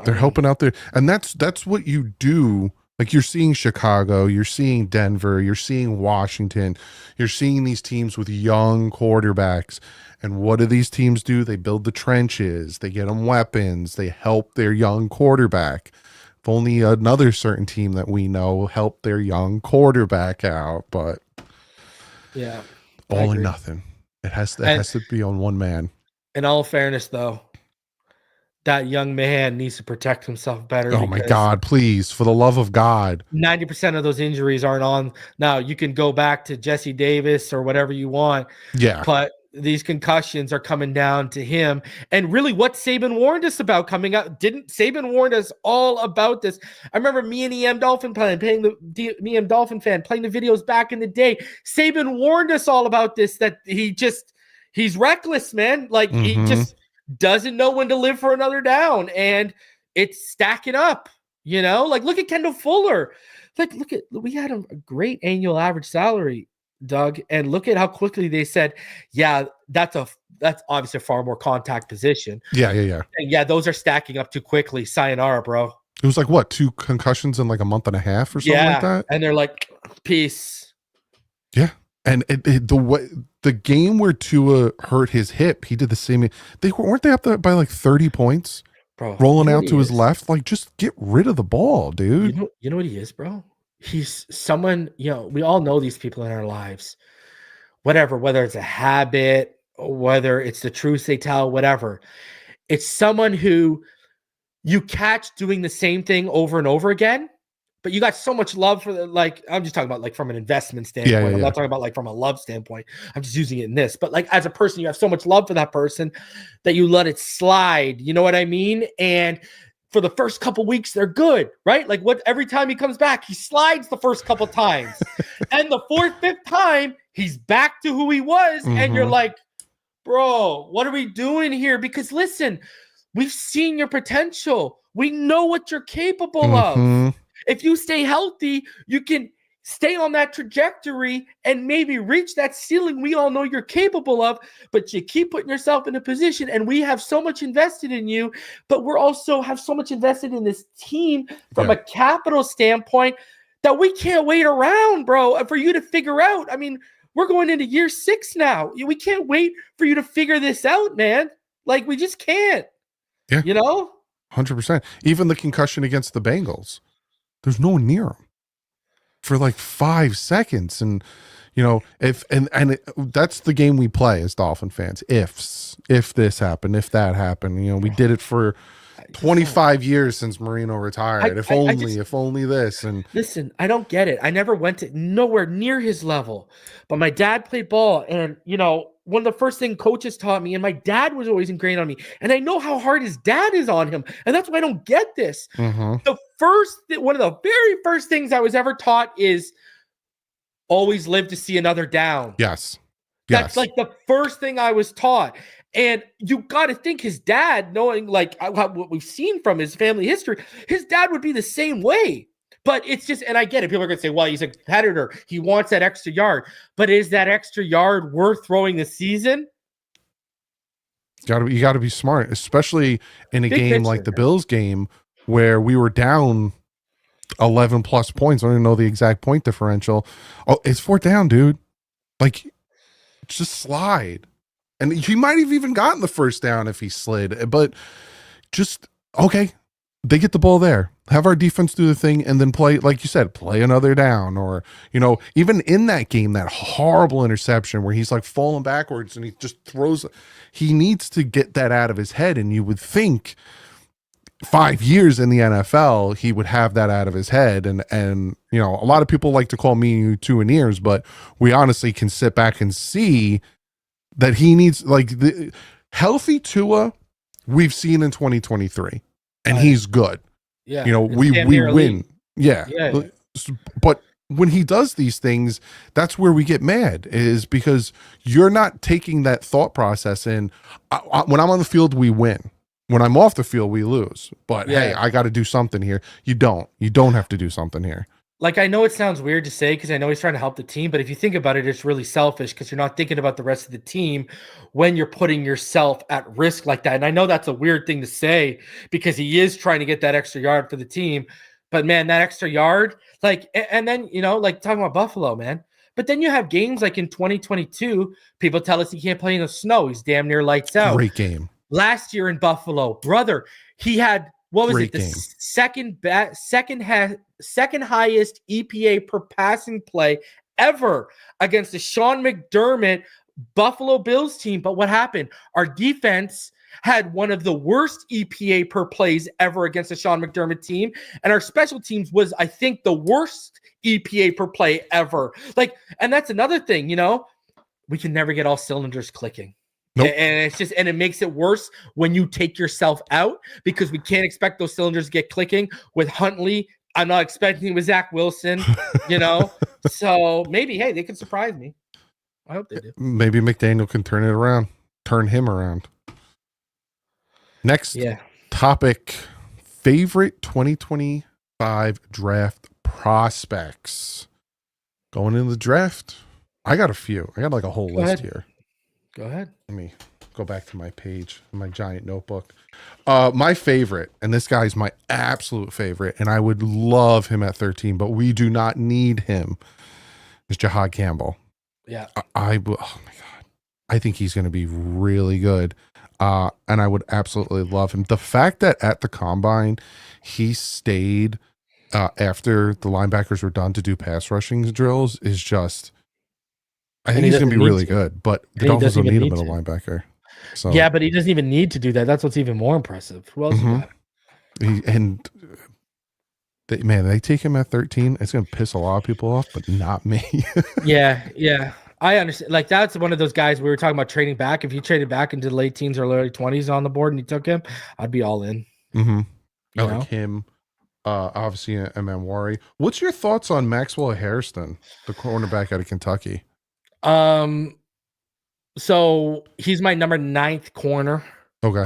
They're helping out there, and that's what you do. Like you're seeing Chicago, you're seeing Denver, you're seeing Washington, you're seeing these teams with young quarterbacks. And what do these teams do? They build the trenches, they get them weapons, they help their young quarterback. If only another certain team that we know help their young quarterback out, but yeah, all or nothing. It has to be on one man. In all fairness, though, that young man needs to protect himself better. Oh my God, please, for the love of God. 90% of those injuries aren't on. Now, you can go back to Jesse Davis or whatever you want. Yeah. But these concussions are coming down to him. And really what Saban warned us about coming out, didn't Saban warned us all about this. I remember me and EM Dolphin fan playing the videos back in the day. Saban warned us all about this, that he's reckless, man. Like he just doesn't know when to live for another down, and it's stacking up, like look at Kendall Fuller. Like we had a great annual average salary, Doug, and look at how quickly they said, yeah, that's obviously a far more contact position. Yeah. And yeah, those are stacking up too quickly. Sayonara, bro. It was like what, 2 concussions in like a month and a half or something like that? And they're like, peace. Yeah. And the game where Tua hurt his hip, he did the same. Weren't they up there by like 30 points? Bro, rolling out to his left. Like, just get rid of the ball, dude. You know what he is, bro? He's someone, we all know these people in our lives. Whether it's a habit, whether it's the truth they tell, whatever. It's someone who you catch doing the same thing over and over again, but you got so much love for I'm just talking about like from an investment standpoint. Yeah. I'm not talking about like from a love standpoint. I'm just using it in this. But like as a person, you have so much love for that person that you let it slide. You know what I mean? And for the first couple weeks, they're good, right? Like every time he comes back, he slides the first couple times. And the 4th, 5th time, he's back to who he was. And you're like, bro, what are we doing here? Because listen, we've seen your potential. We know what you're capable of. If you stay healthy, you can stay on that trajectory and maybe reach that ceiling we all know you're capable of, but you keep putting yourself in a position, and we have so much invested in you, but we're also have so much invested in this team from a capital standpoint that we can't wait around, bro, for you to figure out. I mean, we're going into year 6 now. We can't wait for you to figure this out, man. Like, we just can't. Yeah. 100%. Even the concussion against the Bengals. There's no one near him for like 5 seconds. And, that's the game we play as Dolphin fans. If this happened, if that happened, we did it for 25 years since Marino retired. If only this. And listen, I don't get it. I never went to nowhere near his level, but my dad played ball, and, one of the first things coaches taught me, and my dad was always ingrained on me, and I know how hard his dad is on him, and that's why I don't get this. One of the very first things I was ever taught is always live to see another down. Yes. That's like the first thing I was taught. And you got to think his dad, knowing like what we've seen from his family history, his dad would be the same way. But it's just, and I get it. People are going to say, well, he's a competitor. He wants that extra yard. But is that extra yard worth throwing this season? You got to be smart, especially in a game like the Bills game where we were down 11 plus points. I don't even know the exact point differential. Oh, it's 4th down, dude. Like, just slide. And he might have even gotten the 1st down if he slid. But just, okay, they get the ball there. Have our defense do the thing and then play, like you said, play another down. Or, even in that game, that horrible interception where he's like falling backwards and he just throws. He needs to get that out of his head. And you would think 5 years in the NFL, he would have that out of his head. And a lot of people like to call me 2 in ears, but we honestly can sit back and see that he needs, like, the healthy Tua we've seen in 2023, and he's good. Yeah. We win. Yeah. But when he does these things, that's where we get mad, is because you're not taking that thought process in. When I'm on the field, we win. When I'm off the field, we lose. But hey, I got to do something here. You don't have to do something here. Like, I know it sounds weird to say because I know he's trying to help the team, but if you think about it, it's really selfish because you're not thinking about the rest of the team when you're putting yourself at risk like that. And I know that's a weird thing to say because he is trying to get that extra yard for the team. But, man, that extra yard, like, and then, like talking about Buffalo, man. But then you have games like in 2022, people tell us he can't play in the snow. He's damn near lights out. Great game. Last year in Buffalo, brother, he had, what was Great it? The game. second highest EPA per passing play ever against the Sean McDermott Buffalo Bills team. But what happened? Our defense had one of the worst EPA per plays ever against the Sean McDermott team. And our special teams was, I think, the worst EPA per play ever. Like, and that's another thing, we can never get all cylinders clicking. Nope. And it's just, and it makes it worse when you take yourself out, because we can't expect those cylinders to get clicking with Huntley. I'm not expecting with Zach Wilson, So maybe, hey, they could surprise me. I hope they do. Maybe McDaniel can turn him around. Next topic, favorite 2025 draft prospects. Going into the draft, I got a few. I got like a whole list here. Go ahead. Let me go back to my page, my giant notebook. My favorite, and this guy's my absolute favorite, and I would love him at 13, but we do not need him, is Jahad Campbell. Yeah. Oh my God. I think he's going to be really good. And I would absolutely love him. The fact that at the combine, he stayed after the linebackers were done to do pass rushing drills is just, I think he's going to be really good, but the Dolphins don't need a middle linebacker. So yeah, but he doesn't even need to do that. That's what's even more impressive. Who else you got? They take him at 13. It's going to piss a lot of people off, but not me. Yeah. I understand. Like, that's one of those guys we were talking about trading back. If you traded back into late teens or early 20s on the board and you took him, I'd be all in. I like him. Obviously, Wari. What's your thoughts on Maxwell Hairston, the cornerback out of Kentucky? So he's my number 9th corner. Okay.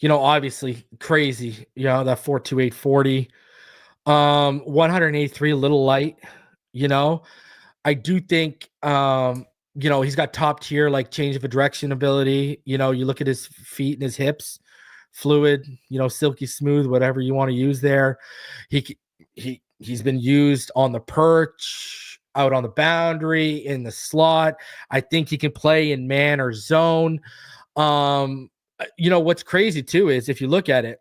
Obviously crazy. That 4.28 40. 183, a little light. I do think he's got top tier like change of direction ability. You look at his feet and his hips, fluid, silky smooth, whatever you want to use there. He's been used on the perch, out on the boundary, in the slot. I think he can play in man or zone. What's crazy too is if you look at it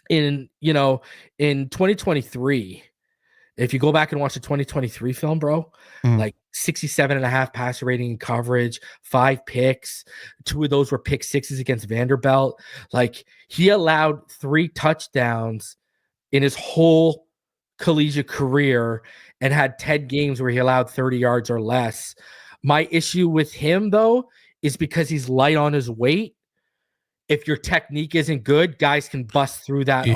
in 2023, if you go back and watch the 2023 film, bro, like 67.5 passer rating and coverage, 5 picks. 2 of those were pick sixes against Vanderbilt. Like, he allowed 3 touchdowns in his whole collegiate career and had 10 games where he allowed 30 yards or less. My issue with him, though, is because he's light on his weight. If your technique isn't good, guys can bust through that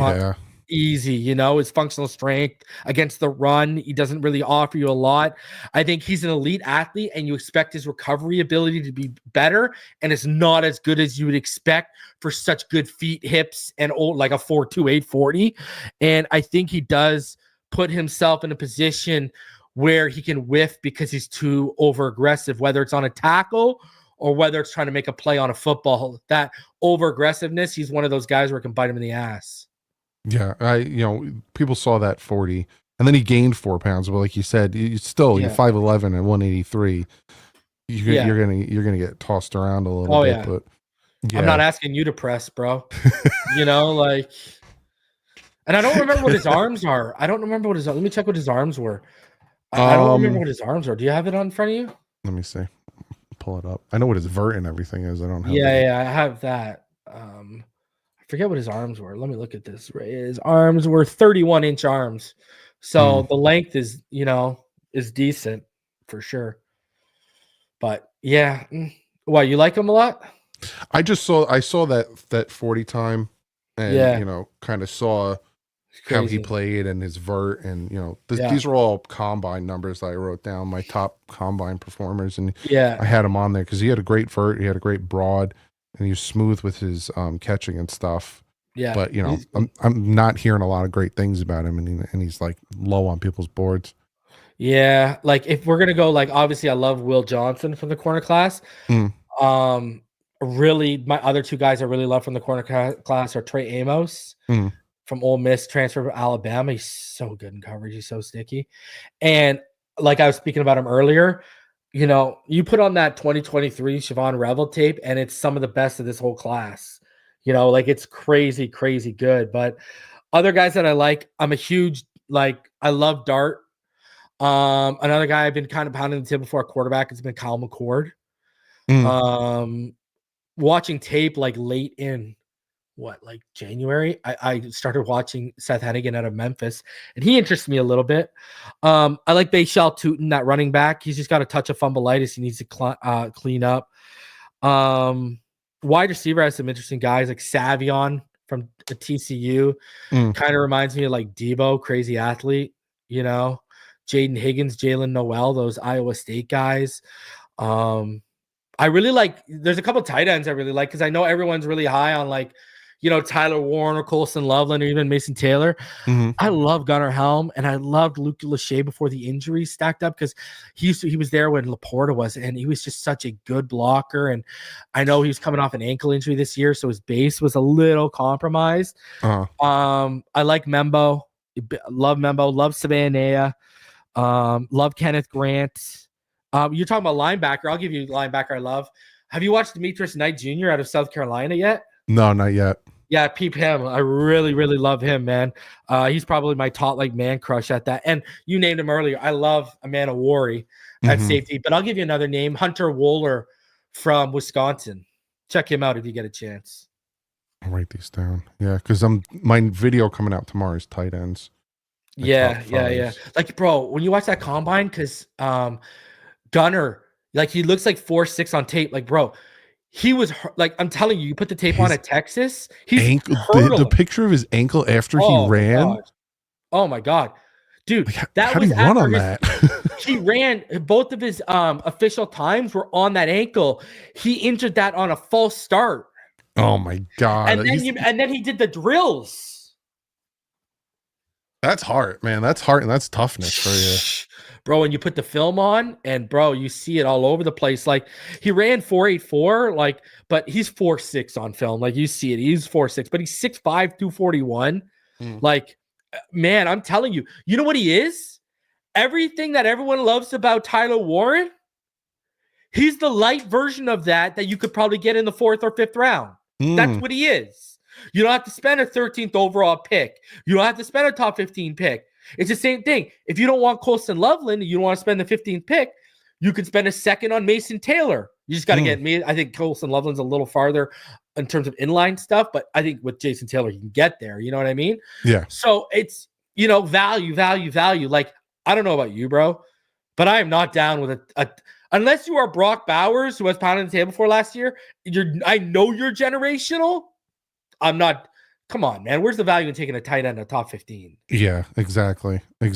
easy. His functional strength against the run, he doesn't really offer you a lot. I think he's an elite athlete, and you expect his recovery ability to be better, and it's not as good as you would expect for such good feet, hips, and like a 4.28 40. And I think he does put himself in a position where he can whiff because he's too over aggressive, whether it's on a tackle or whether it's trying to make a play on a football. That over aggressiveness, he's one of those guys where it can bite him in the ass. Yeah, people saw that 40, and then he gained 4 pounds. But like you said, you're 5'11" and 183. You're gonna get tossed around a little bit. Yeah. But I'm not asking you to press, bro. And I don't remember what his arms are. Let me check what his arms were. I don't remember what his arms are. Do you have it on front of you? Let me see. Pull it up. I know what his vert and everything is. I don't have. Yeah, I have that. I forget what his arms were. Let me look at this. His arms were 31-inch arms, so the length is decent for sure. But yeah, why, you like him a lot? I saw that 40 time, and kind of saw how he played and his vert, and these are all combine numbers that I wrote down, my top combine performers, and I had him on there because he had a great vert, he had a great broad, and he was smooth with his catching and stuff. Yeah, but I'm not hearing a lot of great things about him, and he's like low on people's boards. Yeah, like if we're gonna go, like, obviously I love Will Johnson from the corner class. Really, my other 2 guys I really love from the corner class are Trey Amos from Ole Miss, transfer to Alabama. He's so good in coverage. He's so sticky. And like I was speaking about him earlier, you put on that 2023 Siobhan Revel tape, and it's some of the best of this whole class. Like, it's crazy, crazy good. But other guys that I like, I'm a huge, I love Dart. Another guy I've been kind of pounding the table for a quarterback has been Kyle McCord. Watching tape like late in like January, I started watching Seth Hennigan out of Memphis, and he interests me a little bit. I like Bayshal Tootin, that running back. He's just got a touch of fumbleitis he needs to clean up. Wide receiver has some interesting guys like Savion from TCU. Kind of reminds me of like Debo, crazy athlete, Jaden Higgins, Jalen Noel, those Iowa State guys. I really like, there's a couple tight ends I really like because I know everyone's really high on like, Tyler Warren or Colson Loveland or even Mason Taylor. I love Gunnar Helm, and I loved Luke Lachey before the injury stacked up because he was there when Laporta was, and he was just such a good blocker. And I know he was coming off an ankle injury this year, so his base was a little compromised. I like Membo, love Savannah, love Kenneth Grant. You're talking about linebacker. I'll give you linebacker I love. Have you watched Demetrius Knight Jr. out of South Carolina yet? No, not yet. Yeah, peep him. I really, really love him, man. He's probably my top man crush at that. And you named him earlier. I love Amanda Worry at safety. But I'll give you another name, Hunter Wohler from Wisconsin. Check him out if you get a chance. I'll write these down. Yeah, because my video coming out tomorrow is tight ends. Yeah. Like, bro, when you watch that combine, because Gunner, like, he looks like 4'6" on tape. Like, bro, he was like, I'm telling you, you put the tape on at Texas. He's the picture of his ankle after he ran. Oh my god, dude, how did he run on that? He ran. Both of his official times were on that ankle. He injured that on a false start. Oh my god! And then he did the drills. That's hard, man. That's hard, and that's toughness for you. Bro, and you put the film on, and bro, you see it all over the place. Like, he ran 4.84, like, but he's 4.6 on film. Like, you see it. He's 4.6, but he's 6'5", 241. Like, man, I'm telling you, you know what he is? Everything that everyone loves about Tyler Warren, he's the light version of that you could probably get in the 4th or 5th round. That's what he is. You don't have to spend a 13th overall pick. You don't have to spend a top 15 pick. It's the same thing. If you don't want Colson Loveland, you don't want to spend the 15th pick, you could spend a second on Mason Taylor. You just got to get me. I think Colson Loveland's a little farther in terms of inline stuff, but I think with Jason Taylor, you can get there. You know what I mean? Yeah. So it's, value. Like, I don't know about you, bro, but I am not down with unless you are Brock Bowers, who was pounding the table for last year. I know you're generational. I'm not. Come on, man. Where's the value in taking a tight end in the top 15? Yeah, exactly. I'm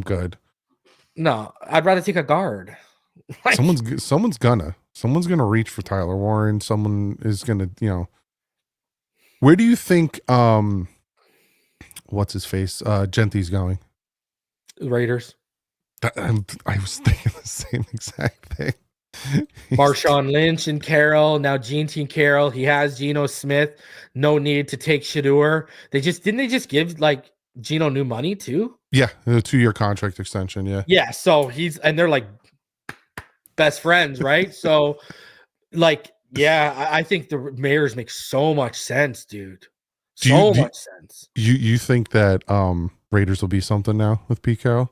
good. No, I'd rather take a guard. Someone's gonna reach for Tyler Warren. Someone is gonna, Where do you think what's his face? Genty's going? Raiders. I was thinking the same exact thing. Marshawn Lynch and Carroll, now Gene Carroll. He has Geno Smith. No need to take Shador. Didn't they just give like Geno new money too? Yeah, a 2-year contract extension. Yeah. So they're like best friends, right? So, like, yeah, I think the Mariners make so much sense, dude. Much sense. You think that Raiders will be something now with Pete Carroll?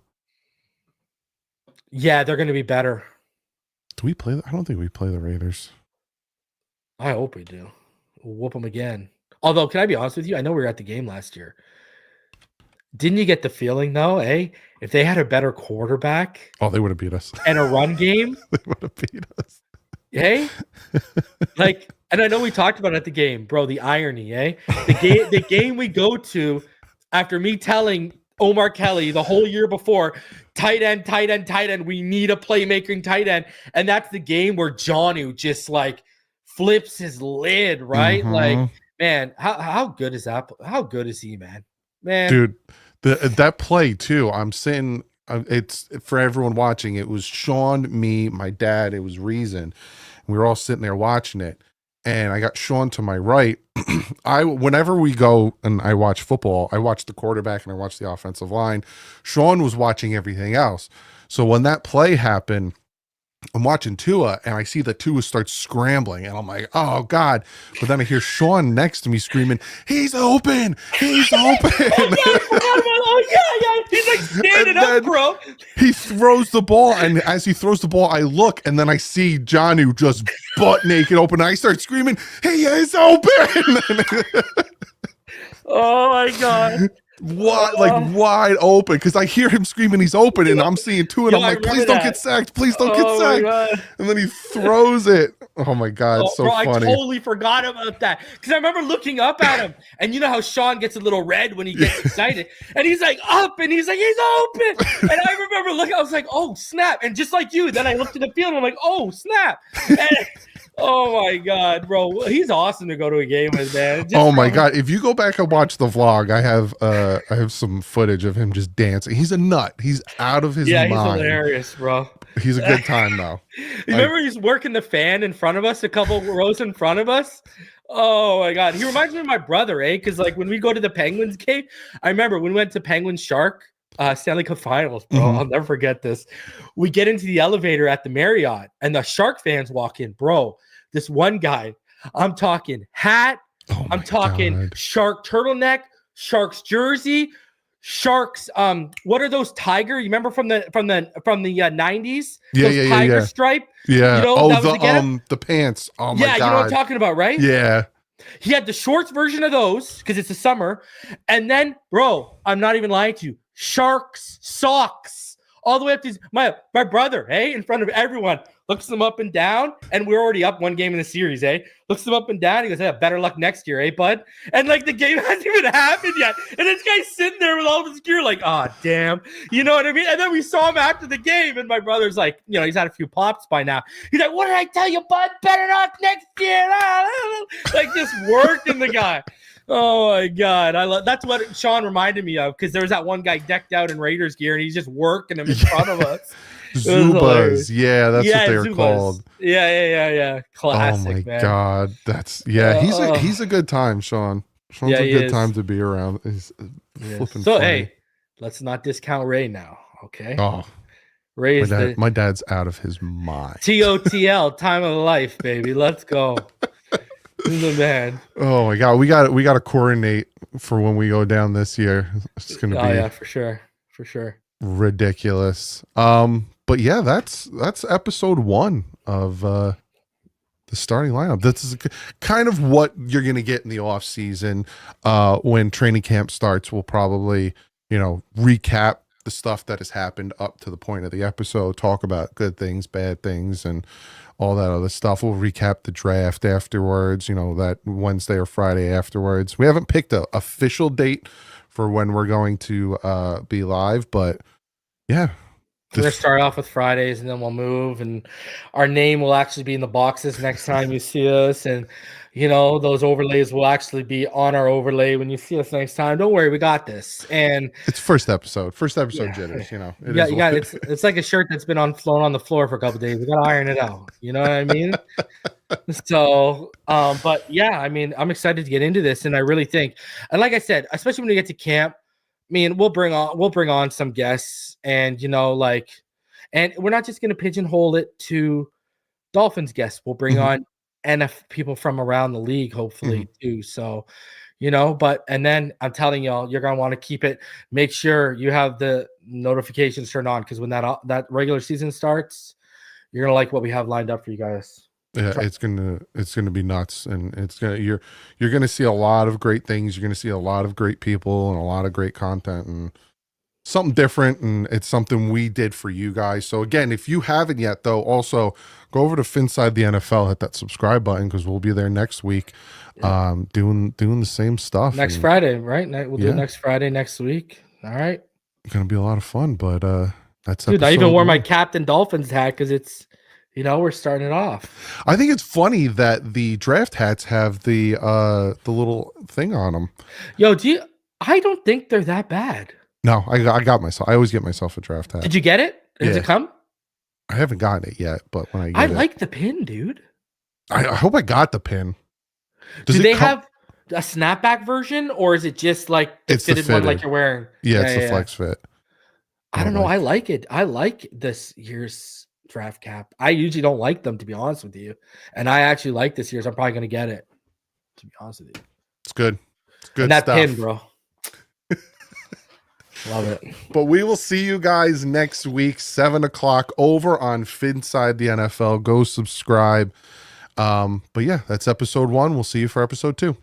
Yeah, they're going to be better. Do we play? I don't think we play the Raiders. I hope we do. We'll whoop them again. Although, can I be honest with you? I know we were at the game last year. Didn't you get the feeling, though, if they had a better quarterback? Oh, they would have beat us. And a run game? They would have beat us. Like, and I know we talked about it at the game, bro, the irony, The game we go to after me telling Omar Kelly the whole year before, tight end, we need a playmaking tight end. And that's the game where Jonnu just like flips his lid, right? Like, man, how good is that? How good is he, man? Dude, that play too, I'm saying, it's for everyone watching. It was Sean, me, my dad, it was Reason. We were all sitting there watching it. And I got Sean to my right. Whenever we go and I watch football, I watch the quarterback and I watch the offensive line. Sean was watching everything else. So when that play happened, I'm watching Tua and I see that Tua starts scrambling and I'm like, oh God. But then I hear Sean next to me screaming, he's open. He's open. Oh yeah. He's like standing up, bro. He throws the ball. And as he throws the ball, I look and then I see Jonnu just butt naked open. I start screaming, he is open. Oh my God. What, like wide open, because I hear him screaming he's open and I'm seeing Tua and I'm like, please don't get sacked, please don't get sacked. And then he throws it. Oh my God, so bro, funny. I totally forgot about that, because I remember looking up at him, and you know how Sean gets a little red when he gets excited, and he's like up and he's like, he's open. And I remember looking, I was like, oh snap. And just like you, then I looked at the field and I'm like, oh snap. And oh my God, bro, he's awesome to go to a game with, man. Oh my God, if you go back and watch the vlog, I have some footage of him just dancing. He's a nut. He's out of his mind. Yeah, he's hilarious, bro. He's a good time though. Remember he's working the fan in front of us, a couple rows in front of us. Oh my God, he reminds me of my brother, because like when we go to the Penguins game, I remember when we went to Penguins Shark Stanley Cup Finals, bro. I'll never forget this. We get into the elevator at the Marriott and the Shark fans walk in, bro. This one guy, I'm talking hat, I'm talking God. Shark turtleneck, Sharks jersey, Sharks. What are those tiger? You remember from the 90s? Yeah, tiger stripe. Yeah. You know, the pants. Oh my God. You know what I'm talking about, right? Yeah. He had the shorts version of those because it's the summer, and then, bro, I'm not even lying to you, Sharks socks all the way up to my brother, in front of everyone. Looks them up and down, and we're already up one game in the series, Looks them up and down. He goes, yeah, better luck next year, bud? And like the game hasn't even happened yet. And this guy's sitting there with all of his gear, like, oh, damn. You know what I mean? And then we saw him after the game, and my brother's like, you know, he's had a few pops by now. He's like, what did I tell you, bud? Better luck next year. Like just working the guy. Oh my God. That's what Sean reminded me of, because there was that one guy decked out in Raiders gear and he's just working him in front of us. Zubas. Yeah, that's what they were Zubas. Called. Yeah. Classic, oh my man. God. That's he's a good time, Sean. Sean's a good time to be around. He's flipping so funny. Hey, let's not discount Ray now, okay? Oh. Ray's my dad's out of his mind. TOTL, time of life, baby. Let's go. He's the man. Oh my God, we got to coordinate for when we go down this year. It's gonna be yeah, for sure, ridiculous. But yeah, that's episode 1 of the starting lineup. This is kind of what you're gonna get in the off season. When training camp starts, we'll probably recap the stuff that has happened up to the point of the episode, talk about good things, bad things, and all that other stuff. We'll recap the draft afterwards, that Wednesday or Friday afterwards. We haven't picked an official date for when we're going to be live, but yeah. We're going to start off with Fridays, and then we'll move, and our name will actually be in the boxes next time you see us, and those overlays will actually be on our overlay when you see us next time. Don't worry, we got this. And it's first episode jitters, it's like a shirt that's been flown on the floor for a couple of days. We got to iron it out. You know what I mean? So, but yeah, I mean, I'm excited to get into this, and I really think, and like I said, especially when we get to camp, I mean, we'll bring on some guests, and and we're not just going to pigeonhole it to Dolphins guests. We'll bring on people from around the league, hopefully too. So, and then I'm telling y'all, you're going to want to keep it. Make sure you have the notifications turned on, because when that regular season starts, you're going to like what we have lined up for you guys. Yeah, it's gonna be nuts, and you're gonna see a lot of great things. You're gonna see a lot of great people and a lot of great content and something different, and it's something we did for you guys. So again, if you haven't yet, though, also go over to Finside the NFL, hit that subscribe button, because we'll be there next week, doing the same stuff. Next Friday, right? We'll do it next Friday next week. All right, it's gonna be a lot of fun, but that's dude. I even wore my Captain Dolphins hat because it's. We're starting it off. I think it's funny that the draft hats have the little thing on them. Yo, I don't think they're that bad. No, I got myself. I always get myself a draft hat. Did you get it? Does it come? I haven't gotten it yet, but when I like the pin, dude. I hope I got the pin. Do they have a snapback version, or is it just like it's fitted one like you're wearing? Yeah, it's the flex fit. I don't know. I like it. I like this year's draft cap. I usually don't like them, to be honest with you. And I actually like this year, so I'm probably going to get it, to be honest with you. It's good. It's good and that stuff. pin, bro. Love it. But we will see you guys next week, 7:00 over on Finside the NFL. Go subscribe. But yeah, that's episode 1. We'll see you for episode 2.